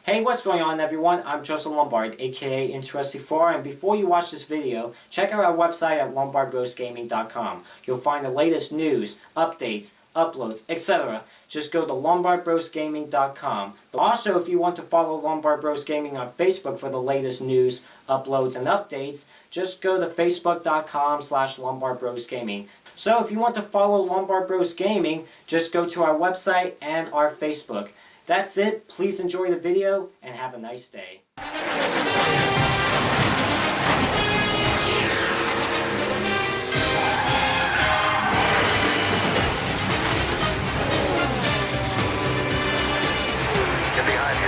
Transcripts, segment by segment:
Hey, what's going on everyone? I'm Joseph Lombard, aka Interesting4, and before you watch this video, check out our website at lombardbrosgaming.com. You'll find the latest news, updates, uploads, etc. Just go to lombardbrosgaming.com. Also, if you want to follow Lombard Bros Gaming on Facebook for the latest news, uploads, and updates, just go to facebook.com/lombardbrosgaming. So if you want to follow Lombard Bros Gaming, just go to our website and our Facebook. That's it. Please enjoy the video and have a nice day. Get behind you.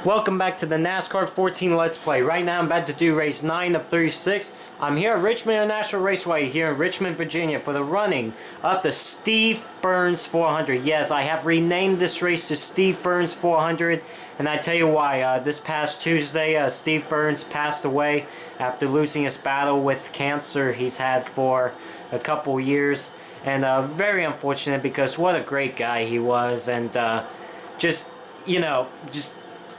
Welcome back to the NASCAR 14 Let's Play. Right now I'm about to do race 9 of 36. I'm here at Richmond International Raceway here in Richmond, Virginia for the running of the Steve Byrnes 400. Yes, I have renamed this race to Steve Byrnes 400, and I tell you why. This past Tuesday, Steve Byrnes passed away after losing his battle with cancer he's had for a couple years. And very unfortunate because what a great guy he was, and just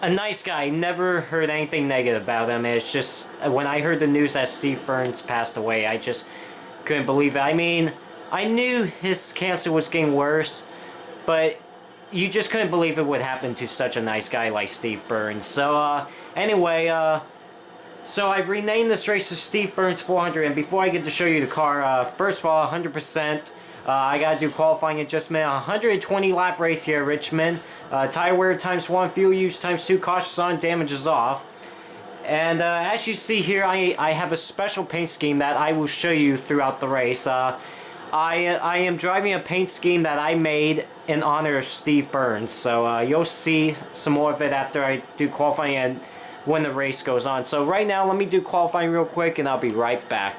a nice guy. Never heard anything negative about him. It's just, when I heard the news that Steve Byrnes passed away, I just couldn't believe it. I mean, I knew his cancer was getting worse, but you just couldn't believe it would happen to such a nice guy like Steve Byrnes. So, anyway, so I renamed this race to Steve Byrnes 400, and before I get to show you the car, first of all, 100%, I gotta do qualifying in just a minute. 120 lap race here at Richmond. Tire wear times 1, fuel use times 2, cautions on, damages off. And as you see here, I have a special paint scheme that I will show you throughout the race. I am driving a paint scheme that I made in honor of Steve Byrnes. So you'll see some more of it after I do qualifying and when the race goes on. So right now, let me do qualifying real quick and I'll be right back.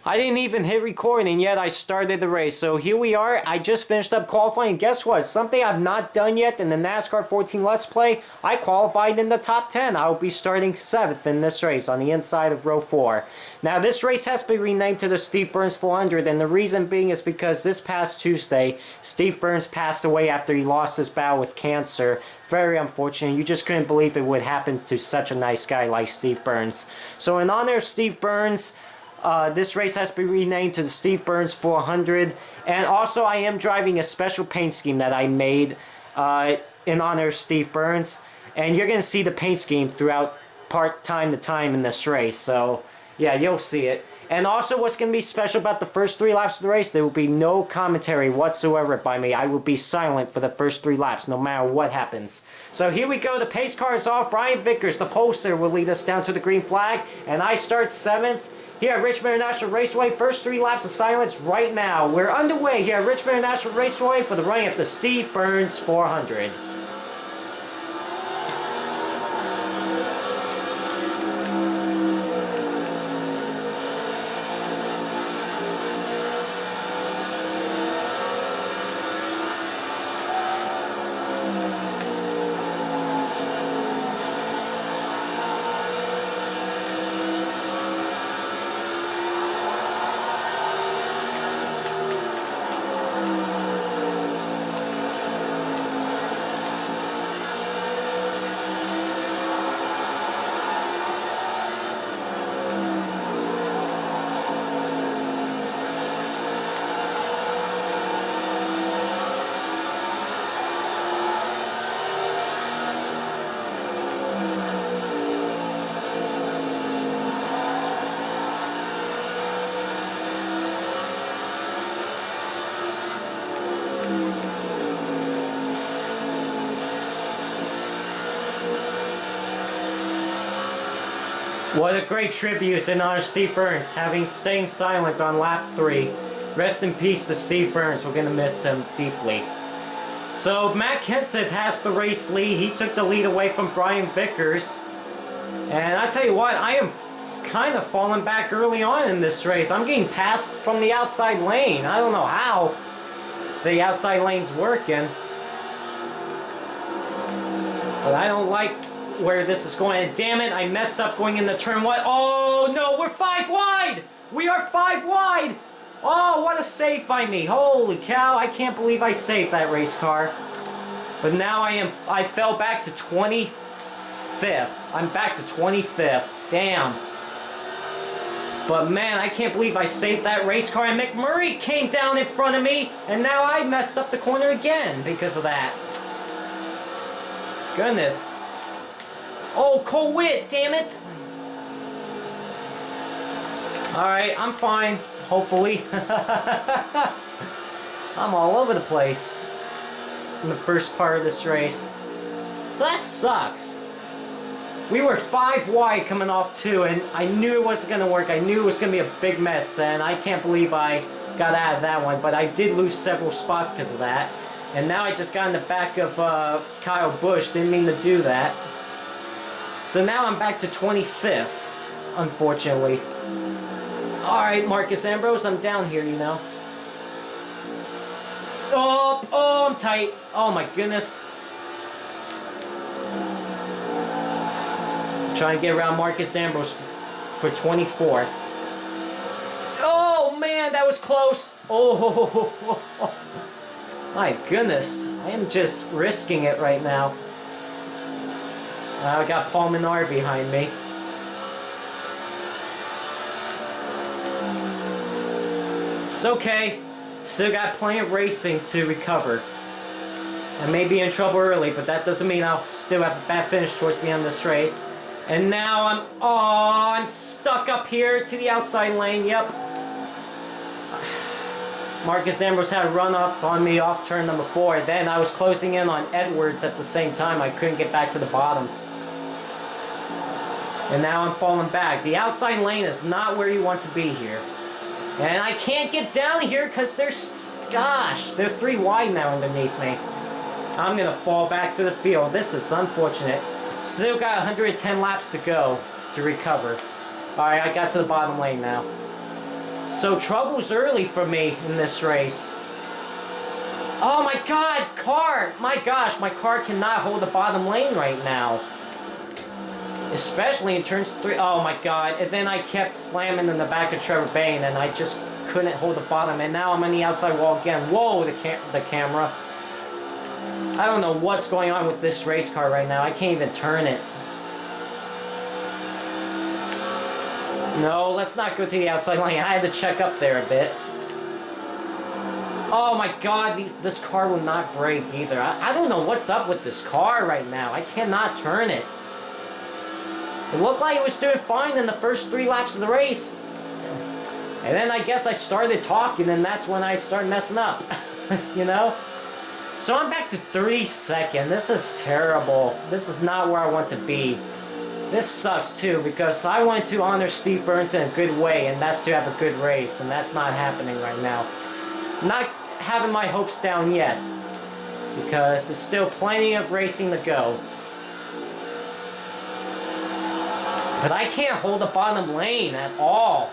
I didn't even hit record and yet I started the race. So here we are. I just finished up qualifying. Guess what? Something I've not done yet in the NASCAR 14 Let's Play. I qualified in the top 10. I will be starting 7th in this race on the inside of row 4. Now this race has been renamed to the Steve Byrnes 400, and the reason being is because this past Tuesday, Steve Byrnes passed away after he lost his battle with cancer. Very unfortunate. You just couldn't believe it would happen to such a nice guy like Steve Byrnes. So in honor of Steve Byrnes, this race has been renamed to the Steve Byrnes 400, and also I am driving a special paint scheme that I made in honor of Steve Byrnes, and you're going to see the paint scheme throughout time to time in this race, so yeah, you'll see it. And also what's going to be special about the first 3 laps of the race, there will be no commentary whatsoever by me. I will be silent for the first 3 laps, no matter what happens. So here we go, the pace car is off. Brian Vickers, the poster, will lead us down to the green flag, and I start 7th. Here at Richmond International Raceway, first 3 laps of silence right now. We're underway here at Richmond International Raceway for the running of the Steve Byrnes 400. What a great tribute in honor of Steve Byrnes, staying silent on lap 3. Rest in peace to Steve Byrnes. We're going to miss him deeply. So Matt Kenseth has the race lead. He took the lead away from Brian Vickers. And I tell you what, I am kind of falling back early on in this race. I'm getting passed from the outside lane. I don't know how the outside lane's working. But I don't like where this is going. And damn it, I messed up going in the turn one. Oh no, we're 5 wide! We are 5 wide! Oh, what a save by me. Holy cow, I can't believe I saved that race car. But now I fell back to 25th. I'm back to 25th. Damn. But man, I can't believe I saved that race car, and McMurray came down in front of me, and now I messed up the corner again because of that. Goodness. Oh, Cole Witt, damn it. Alright, I'm fine. Hopefully. I'm all over the place in the first part of this race. So that sucks. We were 5 wide coming off 2, and I knew it wasn't going to work. I knew it was going to be a big mess, and I can't believe I got out of that one. But I did lose several spots because of that. And now I just got in the back of Kyle Busch. Didn't mean to do that. So now I'm back to 25th, unfortunately. Alright, Marcus Ambrose, I'm down here, you know. Oh, I'm tight. Oh my goodness. Trying to get around Marcus Ambrose for 24th. Oh man, that was close. Oh, my goodness. I am just risking it right now. I got Paul Menard behind me. It's okay. Still got plenty of racing to recover. I may be in trouble early, but that doesn't mean I'll still have a bad finish towards the end of this race. And now I'm stuck up here to the outside lane. Yep. Marcus Ambrose had a run up on me off turn number 4. Then I was closing in on Edwards at the same time. I couldn't get back to the bottom. And now I'm falling back. The outside lane is not where you want to be here. And I can't get down here because there's, gosh, they're 3 wide now underneath me. I'm going to fall back to the field. This is unfortunate. Still got 110 laps to go to recover. Alright, I got to the bottom lane now. So trouble's early for me in this race. Oh my god, car! My gosh, my car cannot hold the bottom lane right now. Especially in turns 3. Oh my god. And then I kept slamming in the back of Trevor Bayne, and I just couldn't hold the bottom. And now I'm on the outside wall again. Whoa, the camera. I don't know what's going on with this race car right now. I can't even turn it. No, let's not go to the outside lane. I had to check up there a bit. Oh my god, this car will not brake either. I don't know what's up with this car right now. I cannot turn it. It looked like it was doing fine in the first 3 laps of the race. And then I guess I started talking, and that's when I started messing up. You know? So I'm back to 32nd. This is terrible. This is not where I want to be. This sucks too, because I want to honor Steve Byrnes in a good way, and that's to have a good race, and that's not happening right now. Not having my hopes down yet, because there's still plenty of racing to go. But I can't hold the bottom lane at all,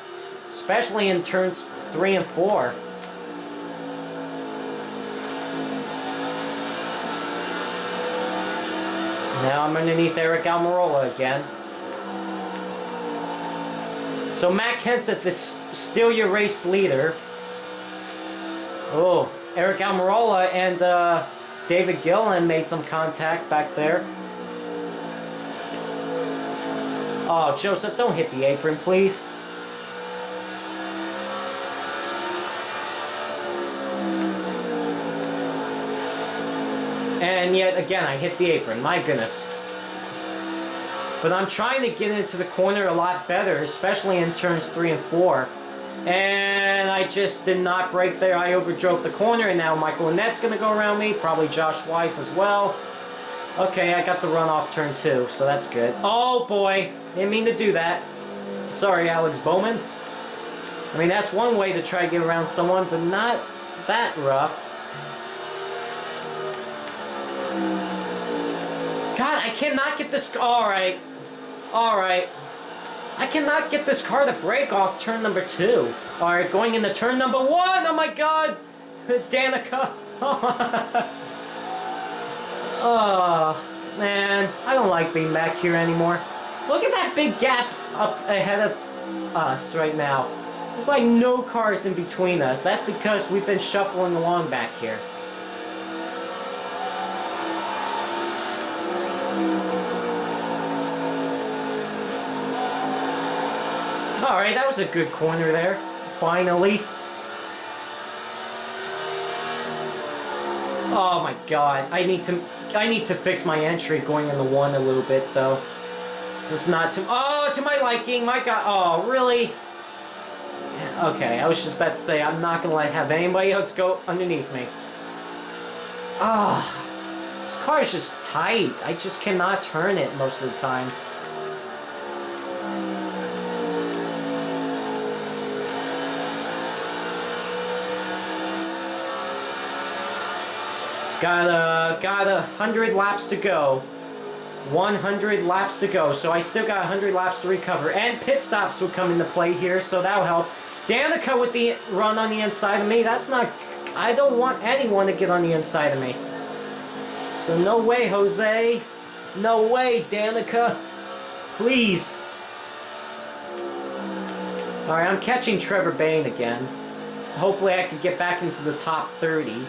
especially in turns 3 and 4. Now I'm underneath Eric Almirola again. So Matt Kenseth is still your race leader. Oh, Eric Almirola and David Gillen made some contact back there. Oh, Joseph, don't hit the apron, please. And yet again, I hit the apron. My goodness. But I'm trying to get into the corner a lot better, especially in turns 3 and 4. And I just did not brake there. I overdrove the corner, and now Michael Annette's going to go around me. Probably Josh Weiss as well. Okay, I got the run off turn 2, so that's good. Oh boy, didn't mean to do that. Sorry, Alex Bowman. I mean, that's one way to try to get around someone, but not that rough. God, I cannot get this... Alright. Alright. I cannot get this car to brake off turn number 2. Alright, going into turn number 1. Oh my god. Danica. Oh, man. I don't like being back here anymore. Look at that big gap up ahead of us right now. There's like no cars in between us. That's because we've been shuffling along back here. Alright, that was a good corner there. Finally. Oh my god. I need to fix my entry going into 1 a little bit though. This is not to to my liking. My god. Oh, really? Okay, I was just about to say I'm not gonna have anybody else go underneath me. This car is just tight. I just cannot turn it most of the time. Got 100 laps to go. 100 laps to go. So I still got 100 laps to recover. And pit stops will come into play here, so that'll help. Danica with the run on the inside of me. That's not... I don't want anyone to get on the inside of me. So no way, Jose. No way, Danica. Please. Alright, I'm catching Trevor Bayne again. Hopefully I can get back into the top 30.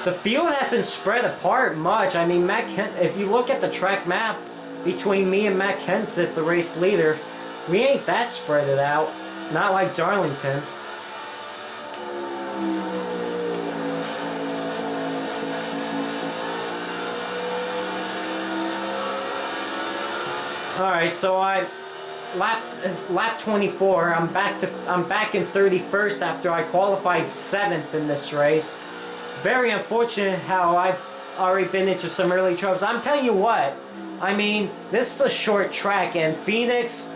The field hasn't spread apart much. I mean, if you look at the track map between me and Matt Kenseth, the race leader, we ain't that spread it out. Not like Darlington. Alright, so lap 24. I'm back in 31st after I qualified 7th in this race. Very unfortunate how I've already been into some early troubles. I'm telling you what, I mean, this is a short track, and Phoenix,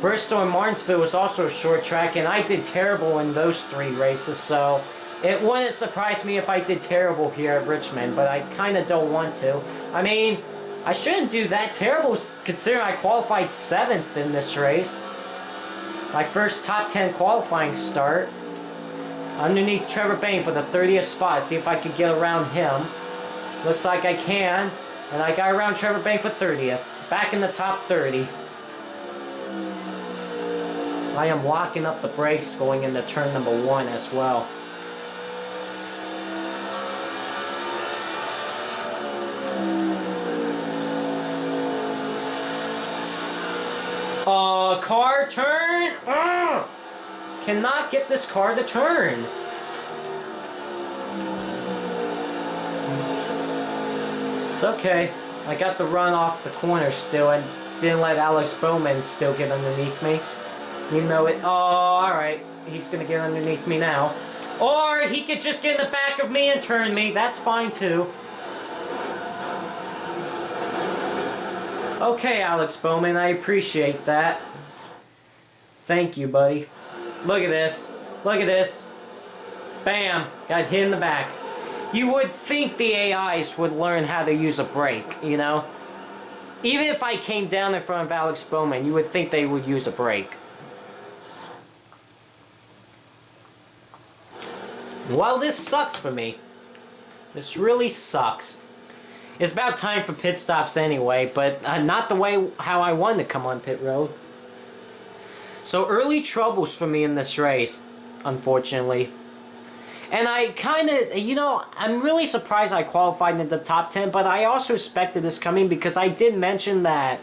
Bristol, and Martinsville was also a short track, and I did terrible in those 3 races, so it wouldn't surprise me if I did terrible here at Richmond, but I kind of don't want to. I mean, I shouldn't do that terrible considering I qualified 7th in this race. My first top 10 qualifying start. Underneath Trevor Bayne for the 30th spot. See if I can get around him. Looks like I can. And I got around Trevor Bayne for 30th. Back in the top 30. I am locking up the brakes going into turn number 1 as well. Car turn! Ugh! Cannot get this car to turn. It's okay. I got the run off the corner still and didn't let Alex Bowman still get underneath me. You know it. Oh, alright. He's gonna get underneath me now. Or he could just get in the back of me and turn me. That's fine too. Okay, Alex Bowman, I appreciate that. Thank you, buddy. Look at this. Look at this. Bam! Got hit in the back. You would think the AIs would learn how to use a brake, you know? Even if I came down in front of Alex Bowman, you would think they would use a brake. Well, this sucks for me. This really sucks. It's about time for pit stops anyway, but not the way how I wanted to come on pit road. So early troubles for me in this race, unfortunately. And I kind of, you know, I'm really surprised I qualified in the top 10, but I also expected this coming because I did mention that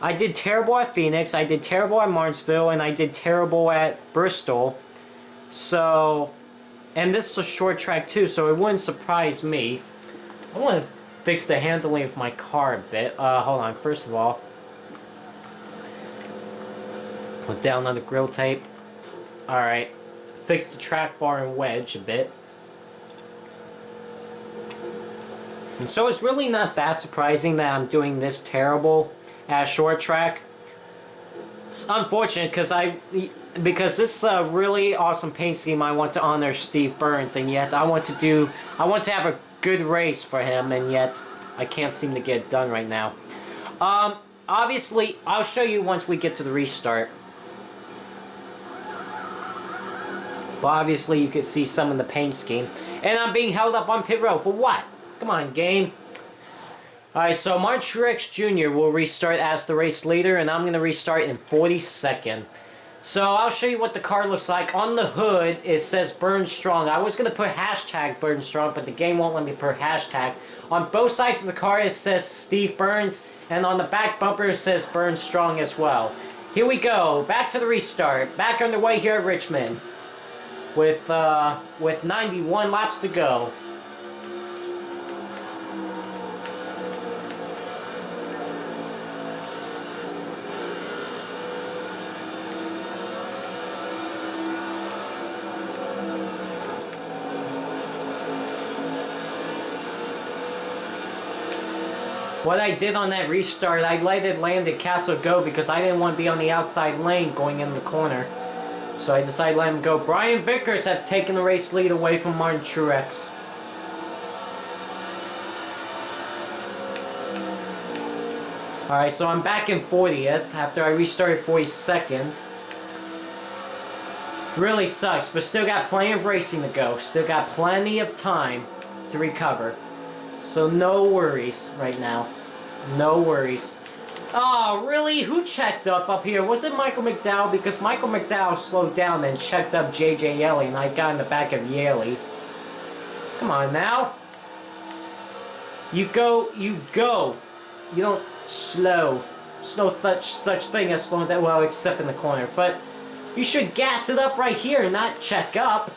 I did terrible at Phoenix, I did terrible at Martinsville, and I did terrible at Bristol. So, and this is a short track too, so it wouldn't surprise me. I want to fix the handling of my car a bit. Hold on, first of all. Put down on the grill tape. Alright. Fix the track bar and wedge a bit. And so it's really not that surprising that I'm doing this terrible at a short track. It's unfortunate because this is a really awesome paint scheme. I want to honor Steve Byrnes, and yet I want to have a good race for him, and yet I can't seem to get it done right now. Obviously, I'll show you once we get to the restart. Well, obviously, you can see some of the paint scheme. And I'm being held up on pit road. For what? Come on, game. Alright, so Martin Truex Jr. will restart as the race leader, and I'm going to restart in 42nd. So I'll show you what the car looks like. On the hood, it says Burn Strong. I was going to put hashtag Burn Strong, but the game won't let me put hashtag. On both sides of the car, it says Steve Byrnes, and on the back bumper, it says Burn Strong as well. Here we go. Back to the restart. Back underway here at Richmond with 91 laps to go. What I did on that restart, I let it land at Castle Go because I didn't want to be on the outside lane going in the corner. So I decided to let him go. Brian Vickers have taken the race lead away from Martin Truex. Alright, so I'm back in 40th after I restarted 42nd. Really sucks, but still got plenty of racing to go. Still got plenty of time to recover. So no worries right now. No worries. Oh, really? Who checked up here? Was it Michael McDowell? Because Michael McDowell slowed down and checked up J.J. Yeley, and I got in the back of Yeley. Come on now. You go. You don't slow. There's no such thing as slowing down, well, except in the corner. But you should gas it up right here, not check up.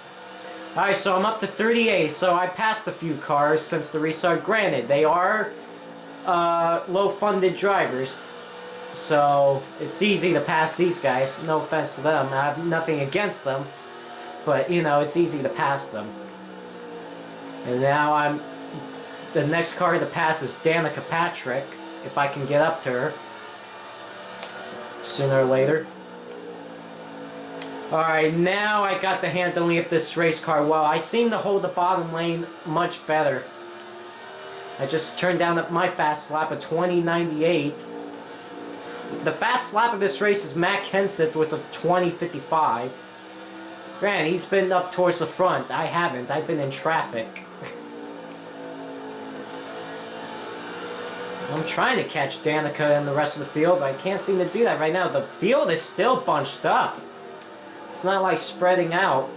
Alright, so I'm up to 38, so I passed a few cars since the restart. Granted, they are low-funded drivers, so it's easy to pass these guys. No offense to them, I have nothing against them, but, you know, it's easy to pass them. And now the next car to pass is Danica Patrick, if I can get up to her sooner or later. Alright, now I got the handling of this race car well. I seem to hold the bottom lane much better. I just turned down my fast lap of 20.98. The fast lap of this race is Matt Kenseth with a 20.55. Granted, he's been up towards the front. I haven't. I've been in traffic. I'm trying to catch Danica and the rest of the field, but I can't seem to do that right now. The field is still bunched up. It's not like spreading out.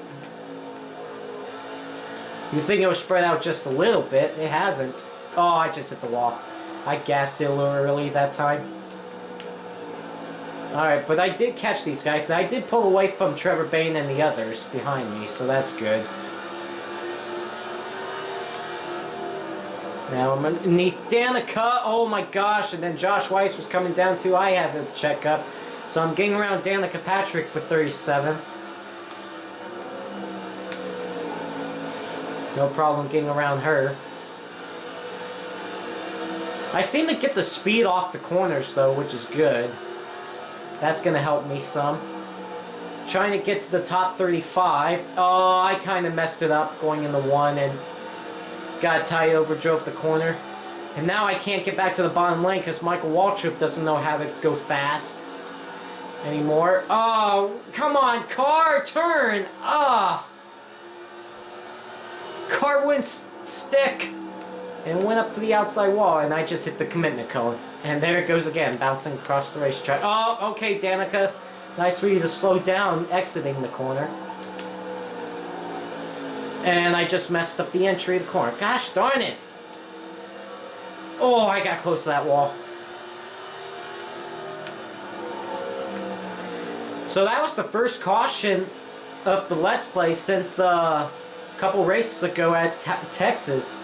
You think it was spread out just a little bit. It hasn't. Oh, I just hit the wall. I gassed it a little early that time. Alright, but I did catch these guys. I did pull away from Trevor Bayne and the others behind me, so that's good. Now I'm underneath Danica. Oh my gosh, and then Josh Weiss was coming down too. I had to check up. So I'm getting around Danica Patrick for 37th. No problem getting around her. I seem to get the speed off the corners though, which is good. That's going to help me some. Trying to get to the top 35. Oh, I kind of messed it up going in the one and got tight, overdrove the corner. And now I can't get back to the bottom lane because Michael Waltrip doesn't know how to go fast anymore. Oh, come on, car, turn! Ah! Car wouldn't stick and went up to the outside wall, and I just hit the commitment cone. And there it goes again, bouncing across the racetrack. Oh, okay, Danica. Nice for you to slow down exiting the corner. And I just messed up the entry of the corner. Gosh darn it! Oh, I got close to that wall. So that was the first caution of the Let's Play since a couple races ago at Texas.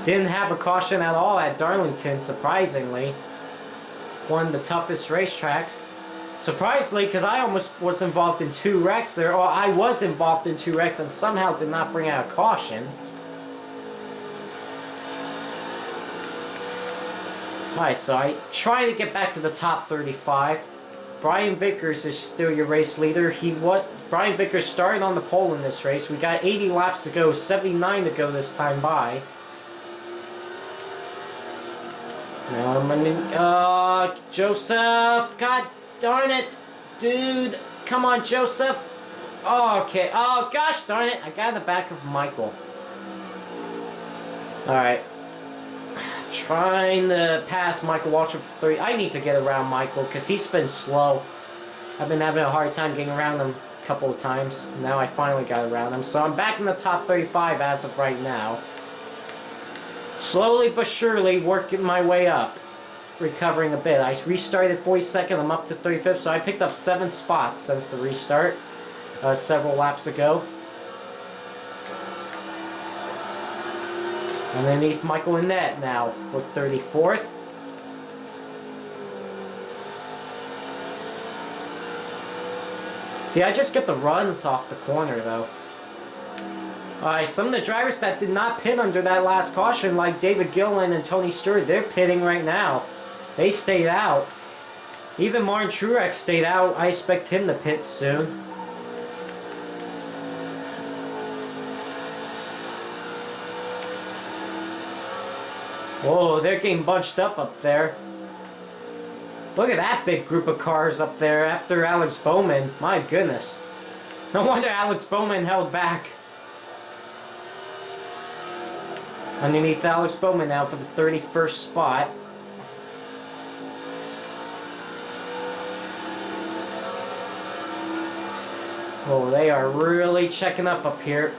Didn't have a caution at all at Darlington, surprisingly. One of the toughest racetracks. Surprisingly, because I almost was involved in 2 wrecks there. Or I was involved in 2 wrecks and somehow did not bring out a caution. Alright, so I try to get back to the top 35. Brian Vickers is still your race leader. Brian Vickers started on the pole in this race. We got 80 laps to go, 79 to go this time by. Now I'm running, Joseph, god darn it, dude, come on, Joseph. Oh, okay, oh, gosh darn it, I got in the back of Michael. Alright. Trying to pass Michael Waltrip for 3. I need to get around Michael because he's been slow. I've been having a hard time getting around him a couple of times. Now I finally got around him. So I'm back in the top 35 as of right now. Slowly but surely working my way up. Recovering a bit. I restarted 42nd. I'm up to 35th. So I picked up 7 spots since the restart. Several laps ago. Underneath Michael Annette now for 34th. See, I just get the runs off the corner, though. Alright, some of the drivers that did not pit under that last caution, like David Gilliland and Tony Stewart, they're pitting right now. They stayed out. Even Martin Truex stayed out. I expect him to pit soon. Whoa, they're getting bunched up there. Look at that big group of cars up there after Alex Bowman. My goodness. No wonder Alex Bowman held back. Underneath Alex Bowman now for the 31st spot. Oh, they are really checking up here.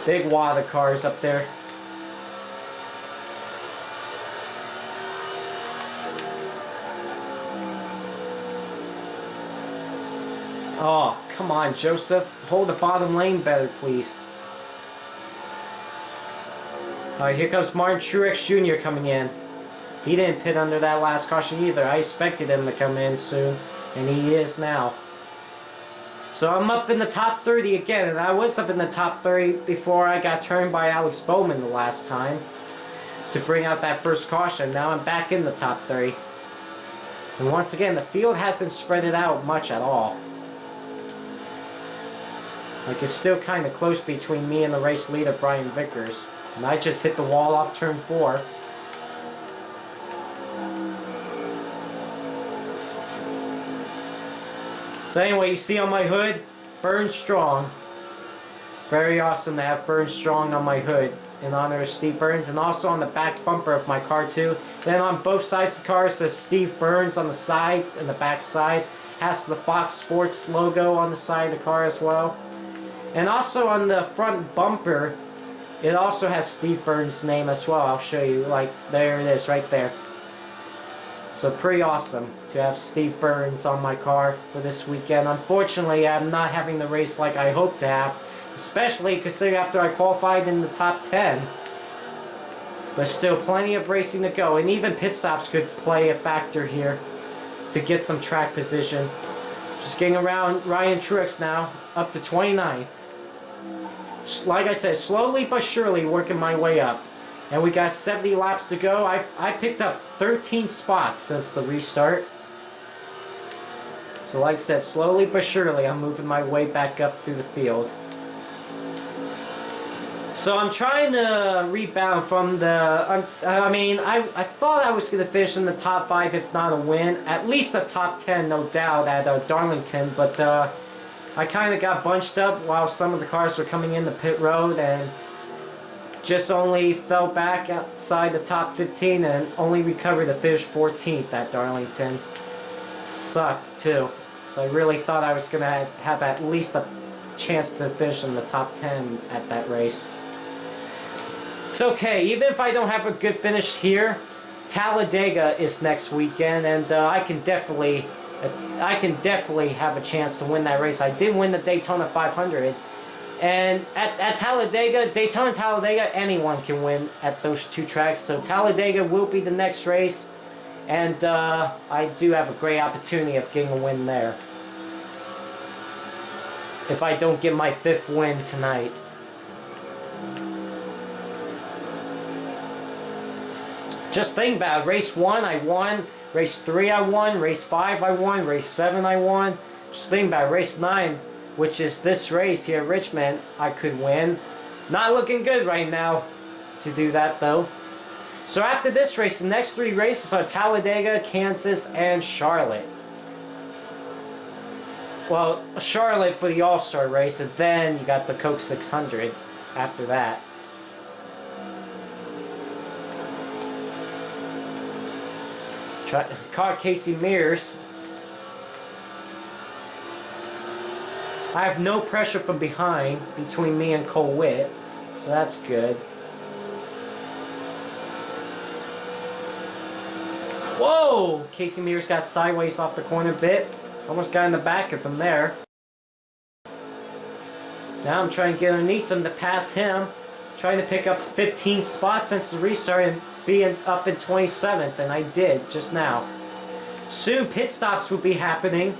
Big wad of cars up there. Oh, come on, Joseph. Hold the bottom lane better, please. Alright, here comes Martin Truex Jr. coming in. He didn't pit under that last caution either. I expected him to come in soon, and he is now. So I'm up in the top 30 again, and I was up in the top 30 before I got turned by Alex Bowman the last time to bring out that first caution. Now I'm back in the top 30. And once again, the field hasn't spread it out much at all. Like, it's still kind of close between me and the race leader, Brian Vickers. And I just hit the wall off turn 4. So anyway, you see on my hood, Byrnes Strong. Very awesome to have Byrnes Strong on my hood in honor of Steve Byrnes. And also on the back bumper of my car too. Then on both sides of the car it says Steve Byrnes on the sides and the back sides. Has the Fox Sports logo on the side of the car as well. And also on the front bumper, it also has Steve Byrnes' name as well. I'll show you. Like, there it is right there. So pretty awesome to have Steve Byrnes on my car for this weekend. Unfortunately, I'm not having the race like I hoped to have. Especially considering after I qualified in the top 10. But still plenty of racing to go. And even pit stops could play a factor here to get some track position. Just getting around Ryan Truex now. Up to 29th. Like I said, slowly but surely working my way up. And we got 70 laps to go. I picked up 13 spots since the restart. So like I said, slowly but surely I'm moving my way back up through the field. So I'm trying to rebound from the... I thought I was going to finish in the top 5 if not a win. At least the top 10, no doubt, at Darlington. But I kind of got bunched up while some of the cars were coming in the pit road and just only fell back outside the top 15 and only recovered to finish 14th at Darlington. Sucked too. So I really thought I was going to have at least a chance to finish in the top 10 at that race. It's okay, even if I don't have a good finish here, Talladega is next weekend and I can definitely have a chance to win that race. I did win the Daytona 500. And at Talladega, Daytona and Talladega, anyone can win at those two tracks. So Talladega will be the next race. And I do have a great opportunity of getting a win there. If I don't get my 5th win tonight. Just think about it. Race 1, I won. Race 3, I won. Race 5, I won. Race 7, I won. Just think about it. Race 9, which is this race here at Richmond, I could win. Not looking good right now to do that, though. So after this race, the next 3 races are Talladega, Kansas, and Charlotte. Well, Charlotte for the All-Star race, and then you got the Coke 600 after that. Caught Casey Mears. I have no pressure from behind between me and Cole Witt, so that's good. Whoa! Casey Mears got sideways off the corner bit. Almost got in the back of him there. Now I'm trying to get underneath him to pass him. Trying to pick up 15 spots since the restart and being up in 27th, and I did just now. Soon pit stops will be happening.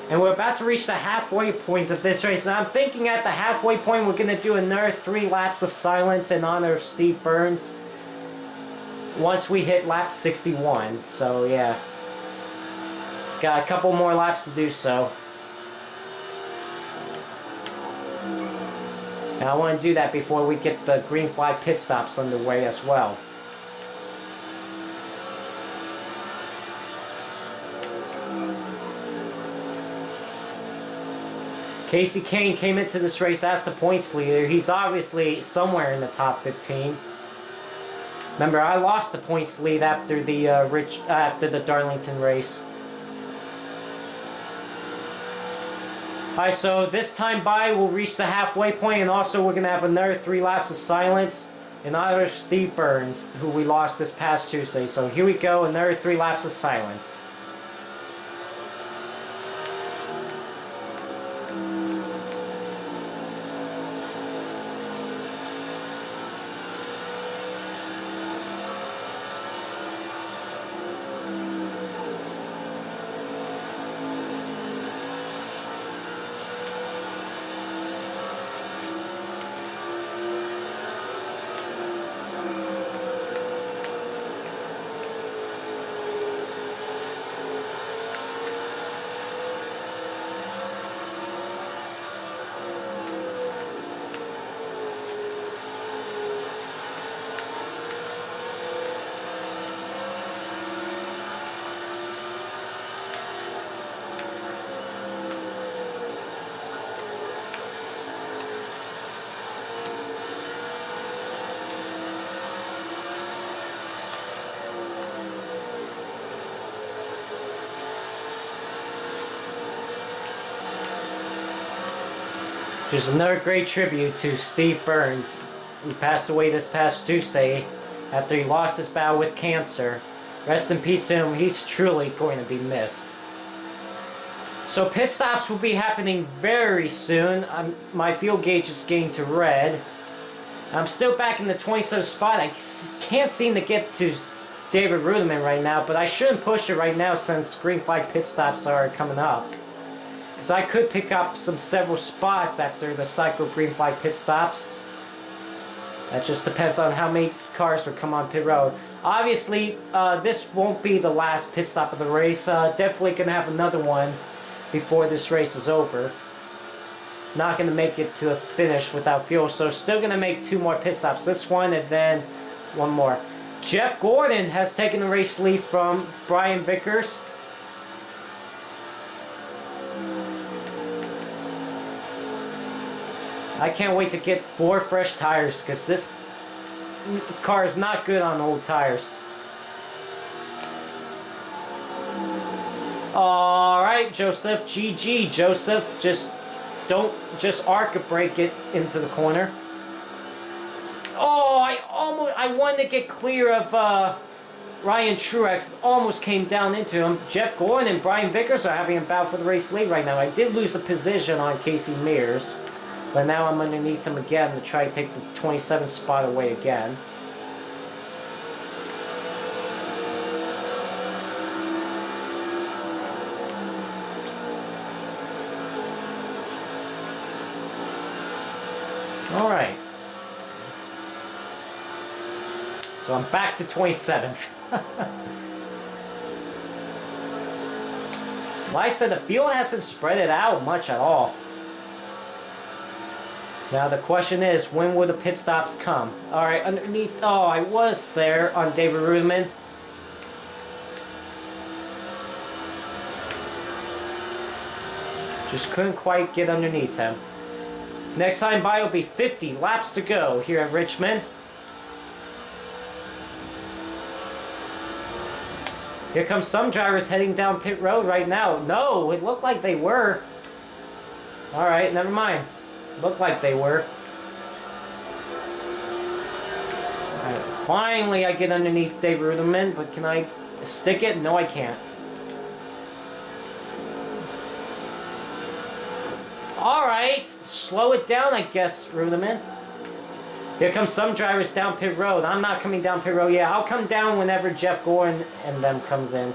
And we're about to reach the halfway point of this race. Now I'm thinking at the halfway point we're going to do another 3 laps of silence in honor of Steve Byrnes. Once we hit lap 61. So yeah. Got a couple more laps to do so. And I want to do that before we get the green flag pit stops underway as well. Casey Kane came into this race as the points leader. He's obviously somewhere in the top 15. Remember, I lost the points lead after the Darlington race. Alright, so this time by we'll reach the halfway point, and also we're going to have another 3 laps of silence in honor of Steve Byrnes, who we lost this past Tuesday. So here we go, another 3 laps of silence. There's another great tribute to Steve Byrnes. He passed away this past Tuesday after he lost his battle with cancer. Rest in peace to him. He's truly going to be missed. So pit stops will be happening very soon. My fuel gauge is getting to red. I'm still back in the 27th spot. I can't seem to get to David Ruderman right now, but I shouldn't push it right now since green flag pit stops are coming up. Because I could pick up several spots after the cycle green flag pit stops. That just depends on how many cars will come on pit road. Obviously, this won't be the last pit stop of the race. Definitely going to have another one before this race is over. Not going to make it to the finish without fuel. So still going to make 2 more pit stops. This one and then one more. Jeff Gordon has taken the race lead from Brian Vickers. I can't wait to get 4 fresh tires because this car is not good on old tires. Alright, Joseph. GG, Joseph. Just arc brake it into the corner. Oh, I wanted to get clear of Ryan Truex. Almost came down into him. Jeff Gordon and Brian Vickers are having a battle for the race lead right now. I did lose a position on Casey Mears. But now I'm underneath him again to try to take the 27th spot away again. Alright. So I'm back to 27th. Like I said, the field hasn't spread it out much at all. Now the question is, when will the pit stops come? Alright, underneath... Oh, I was there on David Ruderman. Just couldn't quite get underneath him. Next time by will be 50 laps to go here at Richmond. Here comes some drivers heading down pit road right now. No, it looked like they were. Alright, never mind. Looked like they were. Alright, finally I get underneath Dave Ruderman, but can I stick it? No, I can't. Alright, slow it down, I guess, Ruderman. Here comes some drivers down pit road. I'm not coming down pit road yet. I'll come down whenever Jeff Gordon and them comes in.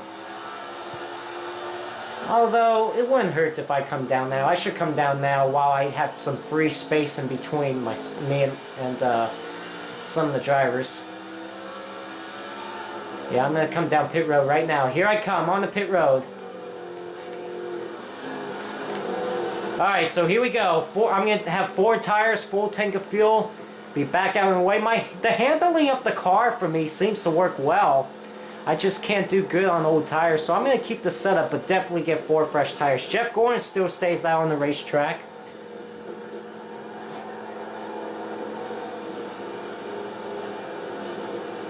Although, it wouldn't hurt if I come down now. I should come down now while I have some free space in between me and some of the drivers. Yeah, I'm going to come down pit road right now. Here I come on the pit road. Alright, so here we go. I'm going to have 4 tires, full tank of fuel. Be back out of the way. The handling of the car for me seems to work well. I just can't do good on old tires, so I'm going to keep the setup, but definitely get 4 fresh tires. Jeff Gordon still stays out on the racetrack.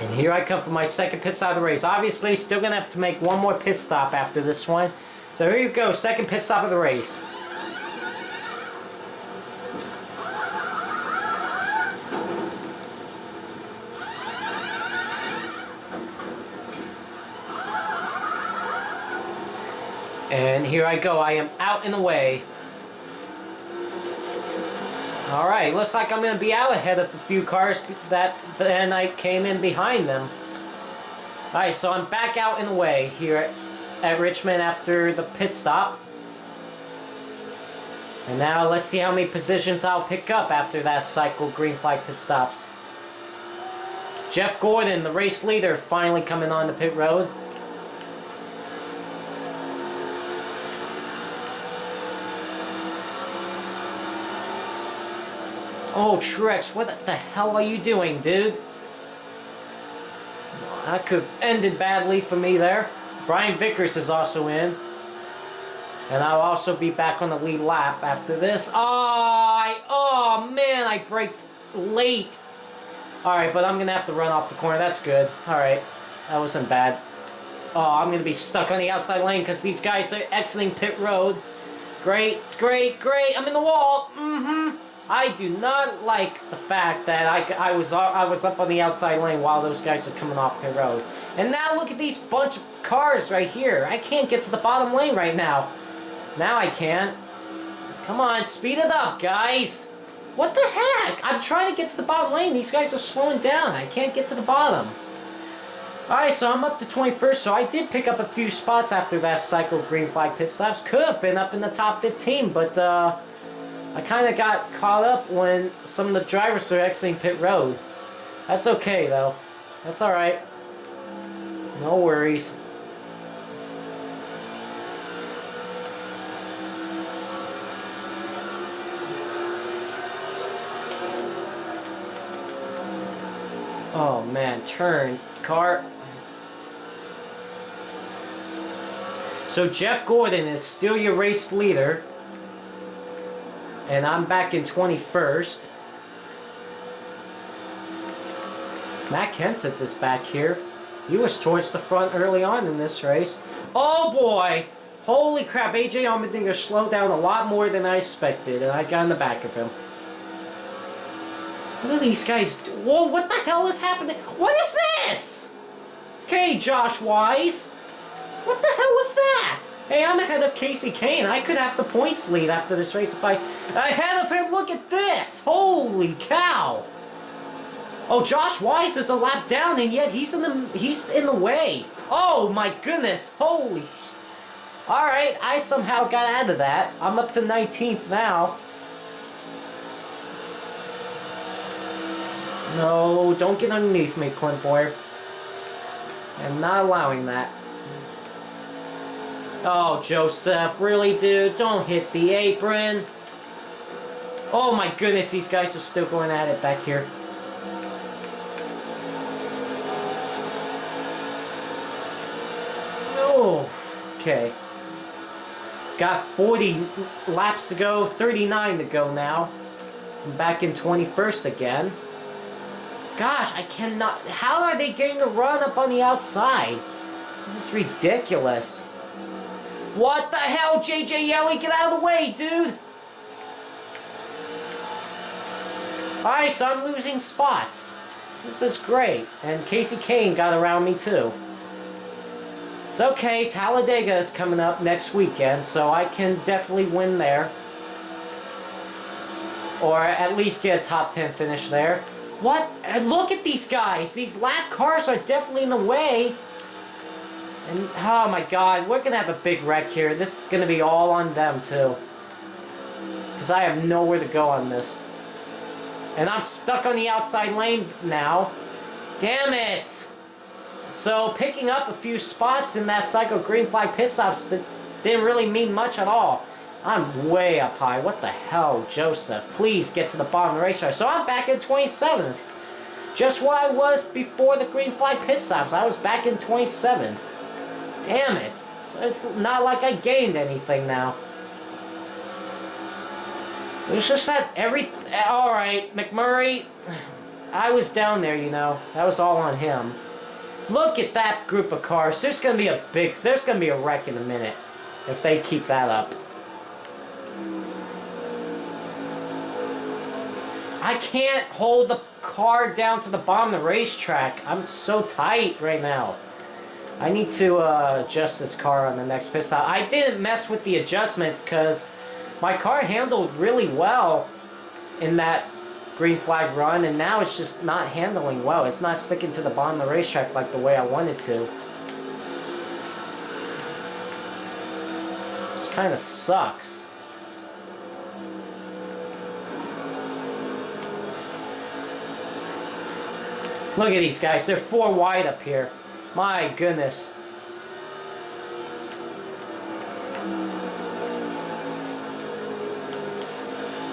And here I come for my second pit stop of the race. Obviously, still going to have to make one more pit stop after this one. So here you go, second pit stop of the race. And here I go. I am out and away. Alright, looks like I'm going to be out ahead of a few cars then I came in behind them. Alright, so I'm back out and away here at Richmond after the pit stop. And now let's see how many positions I'll pick up after that cycle green flag pit stops. Jeff Gordon, the race leader, finally coming on the pit road. Oh, Trex, what the hell are you doing, dude? That could have ended badly for me there. Brian Vickers is also in. And I'll also be back on the lead lap after this. Oh man, I braked late. Alright, but I'm going to have to run off the corner. That's good. Alright, that wasn't bad. Oh, I'm going to be stuck on the outside lane because these guys are exiting pit road. Great, great, great. I'm in the wall. I do not like the fact that I was up on the outside lane while those guys are coming off pit road. And now look at these bunch of cars right here. I can't get to the bottom lane right now. Now I can. Come on, speed it up, guys. What the heck? I'm trying to get to the bottom lane. These guys are slowing down. I can't get to the bottom. Alright, so I'm up to 21st, so I did pick up a few spots after that cycle green flag pit stops. Could have been up in the top 15, but I kind of got caught up when some of the drivers are exiting pit road. That's okay, though. That's alright. No worries. Oh, man. Turn. Car. So, Jeff Gordon is still your race leader. And I'm back in 21st. Matt Kenseth is back here. He was towards the front early on in this race. Oh boy! Holy crap, AJ Allmendinger slowed down a lot more than I expected, and I got in the back of him. What are these guys do? Whoa, what the hell is happening? What is this? Okay, Josh Wise. What the hell was that? Hey, I'm ahead of Casey Kane. I could have the points lead after this race if I... Ahead of him, look at this! Holy cow! Oh, Josh Wise is a lap down, and yet he's in the way. Oh my goodness! Holy... Alright, I somehow got out of that. I'm up to 19th now. No, don't get underneath me, Clint Boyer. I'm not allowing that. Oh, Joseph, really, dude? Don't hit the apron. Oh my goodness, these guys are still going at it back here. Oh, okay. Got 40 laps to go, 39 to go now. I'm back in 21st again. Gosh, I cannot... How are they getting a run up on the outside? This is ridiculous. What the hell, JJ Yelly? Get out of the way, dude! Alright, so I'm losing spots. This is great. And Casey Kane got around me too. It's okay, Talladega is coming up next weekend, so I can definitely win there. Or at least get a top 10 finish there. What? And look at these guys! These lap cars are definitely in the way. And, oh my god, we're gonna have a big wreck here. This is gonna be all on them, too. Because I have nowhere to go on this. And I'm stuck on the outside lane now. Damn it! So, picking up a few spots in that cycle green flag pit stops didn't really mean much at all. I'm way up high. What the hell, Joseph? Please get to the bottom of the racetrack. So I'm back in 27th. Just where I was before the green flag pit stops. I was back in 27th. Damn it. So it's not like I gained anything now. It's just that Alright, McMurray. I was down there, you know. That was all on him. Look at that group of cars. There's gonna be a wreck in a minute. If they keep that up. I can't hold the car down to the bottom of the racetrack. I'm so tight right now. I need to adjust this car on the next pit stop. I didn't mess with the adjustments because my car handled really well in that green flag run, and now it's just not handling well. It's not sticking to the bottom of the racetrack like the way I wanted to. It kind of sucks. Look at these guys. They're 4 wide up here. My goodness.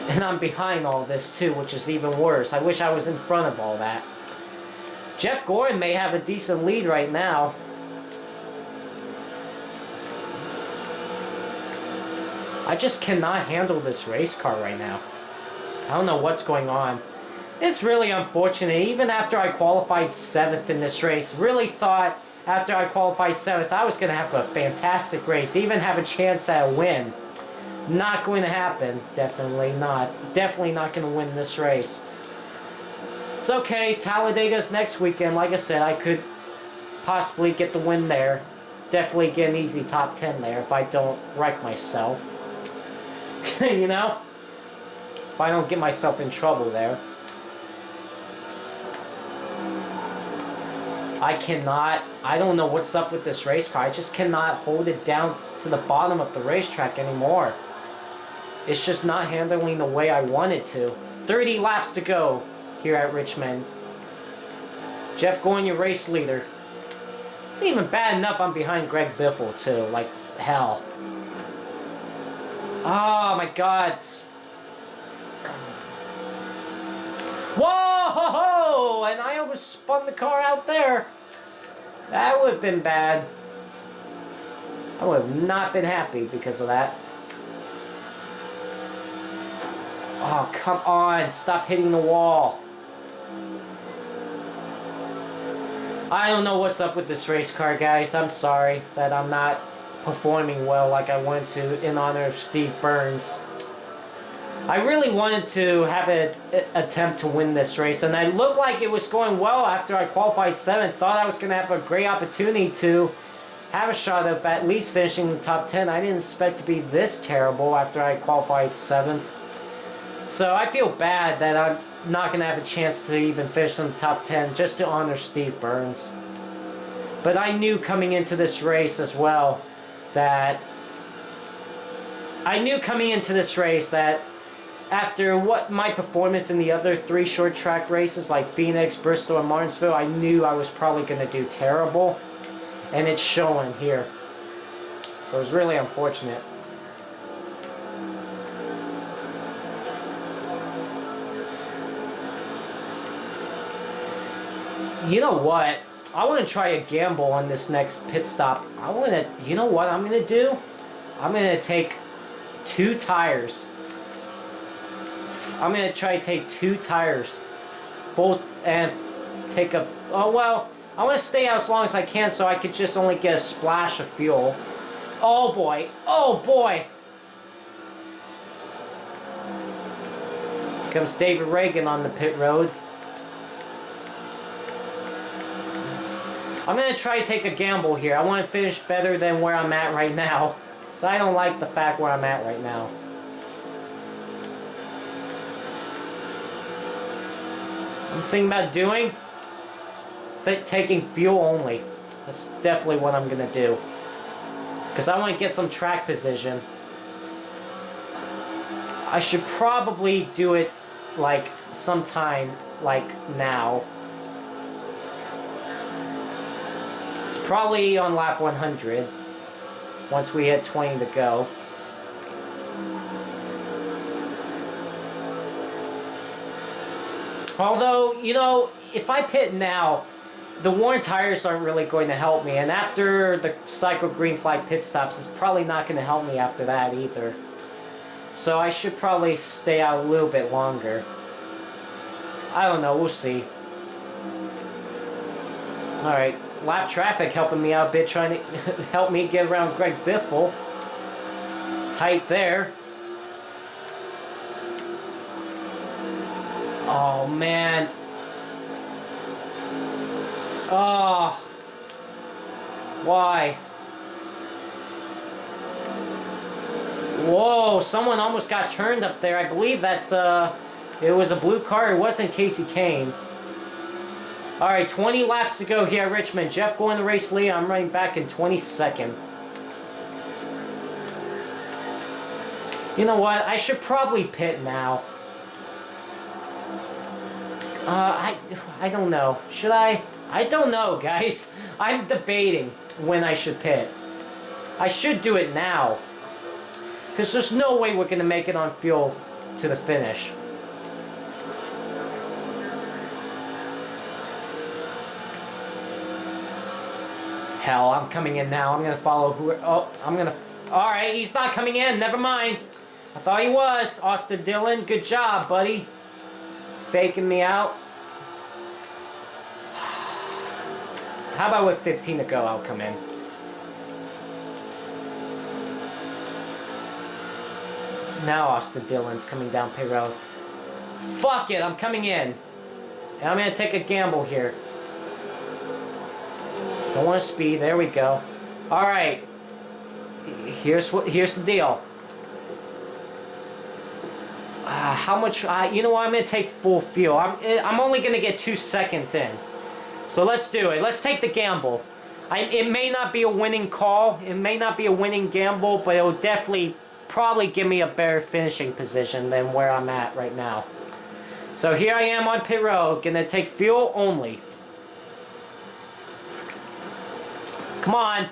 And I'm behind all this too, which is even worse. I wish I was in front of all that. Jeff Gordon may have a decent lead right now. I just cannot handle this race car right now. I don't know what's going on. It's really unfortunate. Even after I qualified 7th in this race, really thought after I qualified 7th I was going to have a fantastic race, even have a chance at a win. Not going to happen. Definitely not. Definitely not going to win this race. It's okay. Talladega's next weekend. Like I said, I could possibly get the win there. Definitely get an easy top 10 there if I don't wreck myself. You know? If I don't get myself in trouble there. I don't know what's up with this race car. I just cannot hold it down to the bottom of the racetrack anymore. It's just not handling the way I want it to. 30 laps to go here at Richmond. Jeff Gordon, your race leader. It's even bad enough I'm behind Greg Biffle too. Like hell. Oh my god. Whoa! And I almost spun the car out there. That would have been bad. I would have not been happy because of that. Oh, come on. Stop hitting the wall. I don't know what's up with this race car, guys. I'm sorry that I'm not performing well like I wanted to in honor of Steve Byrnes. I really wanted to have an attempt to win this race, and it looked like it was going well after I qualified 7th. Thought I was going to have a great opportunity to have a shot of at least finishing the top 10. I didn't expect to be this terrible after I qualified 7th. So I feel bad that I'm not going to have a chance to even finish in the top 10 just to honor Steve Byrnes. But I knew coming into this race as well that after what my performance in the other 3 short track races like Phoenix, Bristol, and Martinsville, I knew I was probably going to do terrible. And it's showing here. So it's really unfortunate. You know what? I want to try a gamble on this next pit stop. You know what I'm going to do? I'm going to take 2 tires. I'm going to try to take 2 tires. Full, and take a... Oh, well, I want to stay out as long as I can so I could just only get a splash of fuel. Oh boy. Oh boy. Comes David Reagan on the pit road. I'm going to try to take a gamble here. I want to finish better than where I'm at right now. So I don't like the fact where I'm at right now. I'm thinking about doing taking fuel only. That's definitely what I'm going to do. Because I want to get some track position. I should probably do it like sometime like now. Probably on lap 100. Once we hit 20 to go. Although, you know, if I pit now, the worn tires aren't really going to help me. And after the cycle green flag pit stops, it's probably not going to help me after that either. So I should probably stay out a little bit longer. I don't know, we'll see. Alright, lap traffic helping me out a bit, trying to help me get around Greg Biffle. Tight there. Oh, man. Oh. Why? Whoa, someone almost got turned up there. I believe that's, it was a blue car. It wasn't Casey Kane. Alright, 20 laps to go here at Richmond. Jeff going to race lead. I'm running back in 22nd. You know what? I should probably pit now. I don't know. Should I? I don't know, guys. I'm debating when I should pit. I should do it now. Because there's no way we're going to make it on fuel to the finish. Hell, I'm coming in now. I'm going to follow who... Oh, I'm going to... Alright, he's not coming in. Never mind. I thought he was. Austin Dillon, good job, buddy. Faking me out. How about with 15 to go, I'll come in. Now Austin Dillon's coming down pit road. Fuck it, I'm coming in. And I'm going to take a gamble here. Don't want to speed. There we go. Alright. Here's the deal. How much... you know what? I'm going to take full fuel. I'm only going to get 2 seconds in. So let's do it. Let's take the gamble. It may not be a winning call. It may not be a winning gamble, but it will definitely probably give me a better finishing position than where I'm at right now. So here I am on pit road. Going to take fuel only. Come on.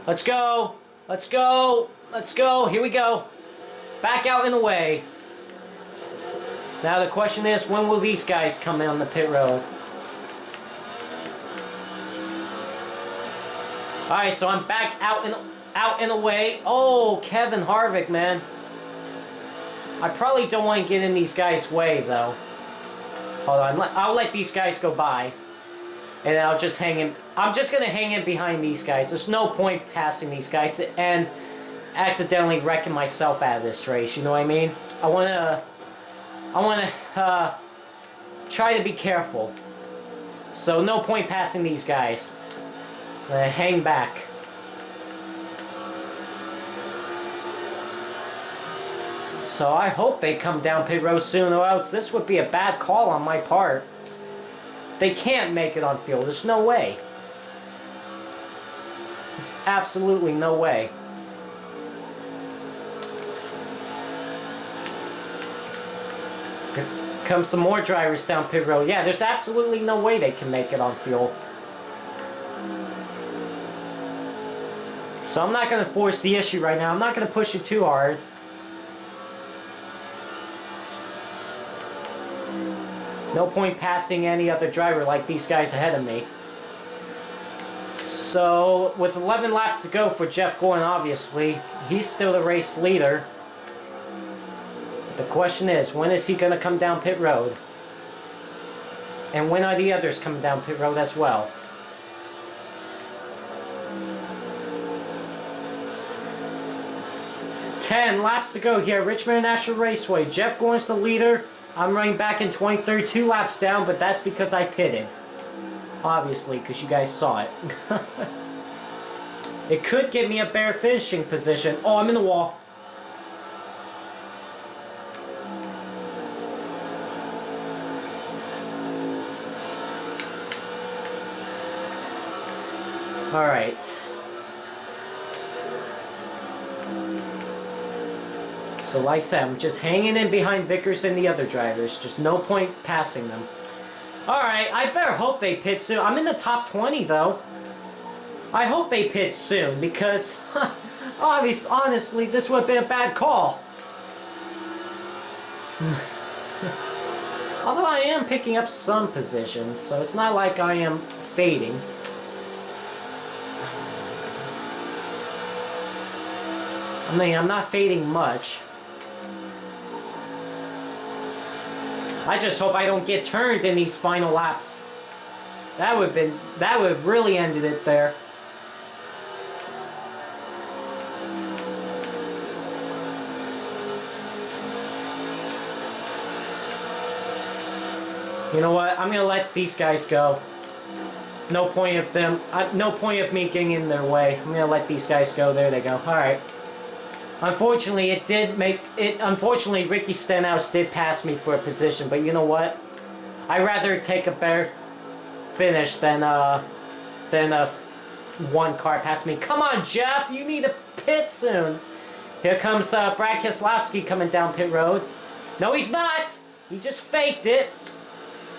Let's go. Let's go. Let's go. Here we go. Back out in the way. Now the question is, when will these guys come in on the pit road? Alright, so I'm back out in the way. Oh, Kevin Harvick, man. I probably don't want to get in these guys' way, though. Hold on. I'll let these guys go by. And I'll just hang in. I'm just going to hang in behind these guys. There's no point passing these guys and accidentally wrecking myself out of this race. You know what I mean? I want to try to be careful. So no point passing these guys. I'm going to hang back. So I hope they come down pit road soon, or else this would be a bad call on my part. They can't make it on field. There's no way. There's absolutely no way. Here come some more drivers down pit road. Yeah, there's absolutely no way they can make it on fuel. So I'm not going to force the issue right now. I'm not going to push it too hard. No point passing any other driver like these guys ahead of me. So, with 11 laps to go for Jeff Gordon, obviously, he's still the race leader. The question is, when is he going to come down pit road? And when are the others coming down pit road as well? Ten laps to go here, Richmond International Raceway. Jeff Gordon's the leader. I'm running back in 23rd, 2 laps down, but that's because I pitted. Obviously, because you guys saw it. It could give me a better finishing position. Oh, I'm in the wall. Alright. So like I said, I'm just hanging in behind Vickers and the other drivers. Just no point passing them. Alright, I better hope they pit soon. I'm in the top 20 though. I hope they pit soon because honestly, this would have been a bad call. Although I am picking up some positions, so it's not like I am fading. I mean, I'm not fading much. I just hope I don't get turned in these final laps. That would have really ended it there. You know what? I'm gonna let these guys go. No point of them. No point of me getting in their way. I'm gonna let these guys go. There they go. All right. Unfortunately, it did make it. Unfortunately, Ricky Stenhouse did pass me for a position, but you know what? I'd rather take a better finish than one car pass me. Come on, Jeff, you need to pit soon. Here comes Brad Keselowski coming down pit road. No, he's not. He just faked it.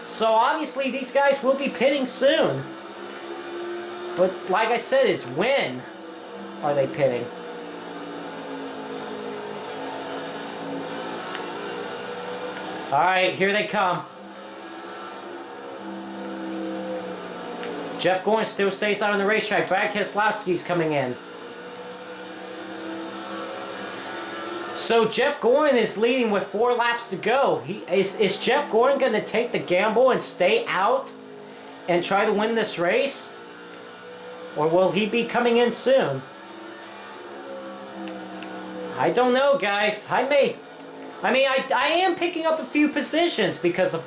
So obviously, these guys will be pitting soon. But like I said, it's when are they pitting? Alright, here they come. Jeff Gordon still stays out on the racetrack. Brad Keselowski's coming in. So Jeff Gordon is leading with 4 laps to go. Is Jeff Gordon going to take the gamble and stay out and try to win this race? Or will he be coming in soon? I don't know, guys. I am picking up a few positions because of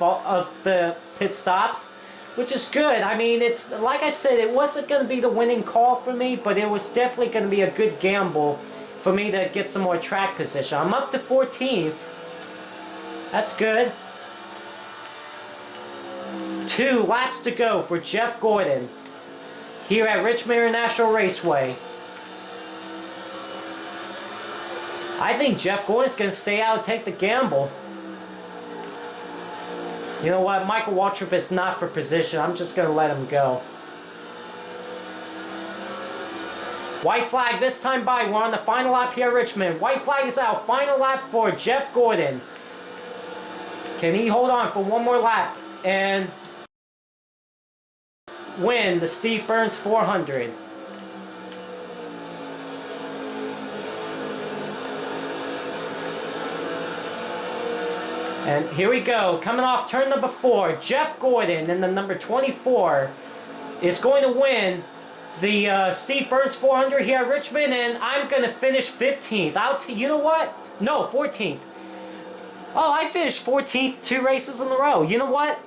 the pit stops, which is good. I mean, it's like I said, it wasn't going to be the winning call for me, but it was definitely going to be a good gamble for me to get some more track position. I'm up to 14th. That's good. 2 laps to go for Jeff Gordon here at Richmond International Raceway. I think Jeff Gordon's going to stay out and take the gamble. You know what? Michael Waltrip is not for position. I'm just going to let him go. White flag this time by. We're on the final lap here at Richmond. White flag is out. Final lap for Jeff Gordon. Can he hold on for one more lap and win the Steve Byrnes 400? And here we go, coming off turn number 4, Jeff Gordon in the number 24 is going to win the Steve Byrnes 400 here at Richmond, and I'm going to finish 15th. You know what? No, 14th. Oh, I finished 14th 2 races in a row. You know what?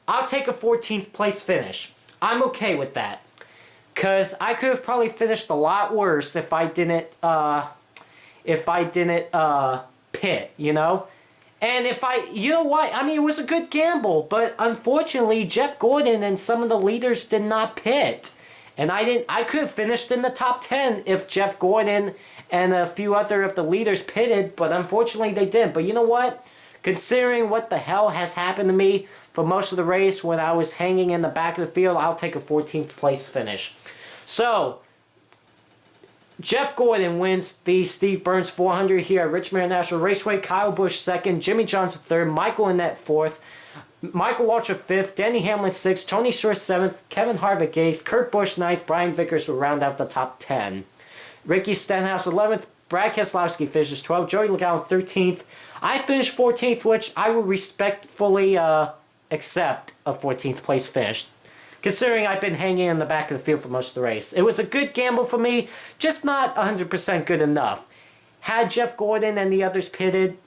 I'll take a 14th place finish. I'm okay with that. Because I could have probably finished a lot worse if I didn't pit, you know? And you know what? I mean, it was a good gamble, but unfortunately, Jeff Gordon and some of the leaders did not pit. And I could have finished in the top 10 if Jeff Gordon and a few other of the leaders pitted, but unfortunately they didn't. But you know what? Considering what the hell has happened to me for most of the race when I was hanging in the back of the field, I'll take a 14th place finish. So, Jeff Gordon wins the Steve Byrnes 400 here at Richmond International Raceway. Kyle Busch 2nd, Jimmy Johnson 3rd, Michael Annett 4th, Michael Waltrip 5th, Denny Hamlin 6th, Tony Stewart 7th, Kevin Harvick 8th, Kurt Busch 9th, Brian Vickers will round out the top 10. Ricky Stenhouse 11th, Brad Keselowski finishes 12th, Joey Logano 13th. I finished 14th, which I will respectfully accept a 14th place finish, considering I've been hanging in the back of the field for most of the race. It was a good gamble for me, just not 100% good enough. Had Jeff Gordon and the others pitted,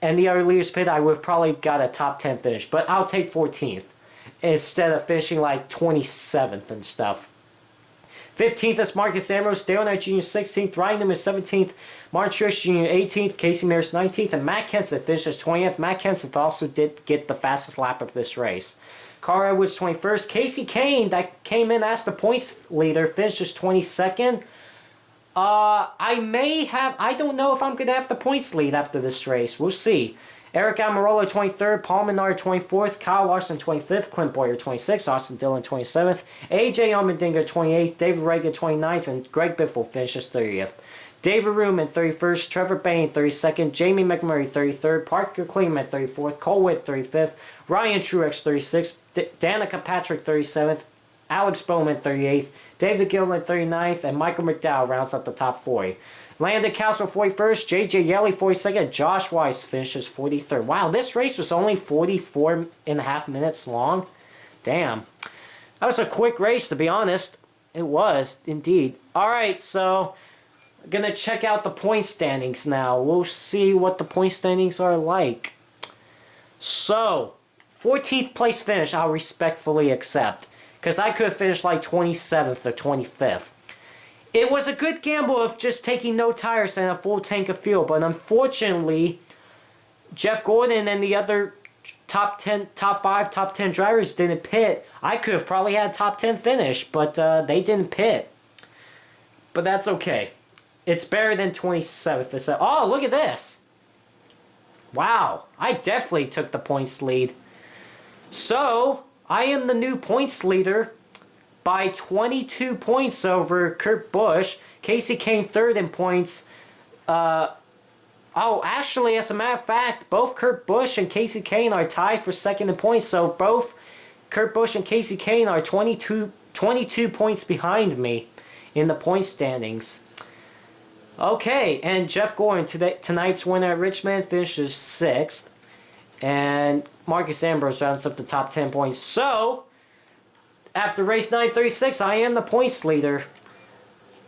and the other leaders pitted, I would have probably got a top 10 finish. But I'll take 14th instead of finishing like 27th and stuff. 15th is Marcus Ambrose, Dale Knight Jr. 16th, Ryan Newman 17th, Martin Truex Jr. 18th, Casey Mears 19th, and Matt Kenseth finishes 20th. Matt Kenseth also did get the fastest lap of this race. Carl Edwards 21st. Casey Kane, that came in as the points leader, finishes 22nd. I don't know if I'm going to have the points lead after this race. We'll see. Eric Almirola 23rd, Paul Menard 24th, Kyle Larson 25th, Clint Boyer 26th, Austin Dillon 27th, AJ Allmendinger 28th, David Reagan 29th, and Greg Biffle finishes 30th. David Ruman 31st, Trevor Bayne 32nd, Jamie McMurray 33rd, Parker Klingman 34th, Cole Witt 35th, Ryan Truex 36th, Danica Patrick 37th, Alex Bowman 38th, David Gilliland 39th, and Michael McDowell rounds up the top 40. Landon Castle 41st, J.J. Yelly 42nd, Josh Weiss finishes 43rd. Wow, this race was only 44.5 minutes long. Damn. That was a quick race, to be honest. It was, indeed. Alright, so I'm going to check out the point standings now. We'll see what the point standings are like. So, 14th place finish, I'll respectfully accept. Because I could have finished like 27th or 25th. It was a good gamble of just taking no tires and a full tank of fuel, but unfortunately, Jeff Gordon and the other top 10, top 5, top 10 drivers didn't pit. I could have probably had a top 10 finish, but they didn't pit. But that's okay. It's better than 27th. Oh, look at this. Wow, I definitely took the points lead. So, I am the new points leader by 22 points over Kurt Busch. Casey Kane third in points. Actually, as a matter of fact, both Kurt Busch and Casey Kane are tied for second in points. So both Kurt Busch and Casey Kane are 22 points behind me in the point standings. Okay, and Jeff Gordon, tonight's winner at Richmond, finishes 6th. And Marcus Ambrose rounds up the top 10 points. So, after race 936, I am the points leader.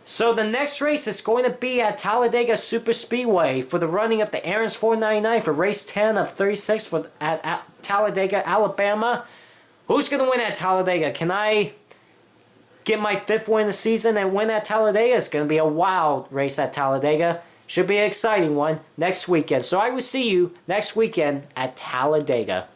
So the next race is going to be at Talladega Superspeedway for the running of the Aaron's 499 for race 10 of 36 at Talladega, Alabama. Who's going to win at Talladega? Can I get my 5th win of the season and win at Talladega? It's going to be a wild race at Talladega. Should be an exciting one next weekend. So I will see you next weekend at Talladega.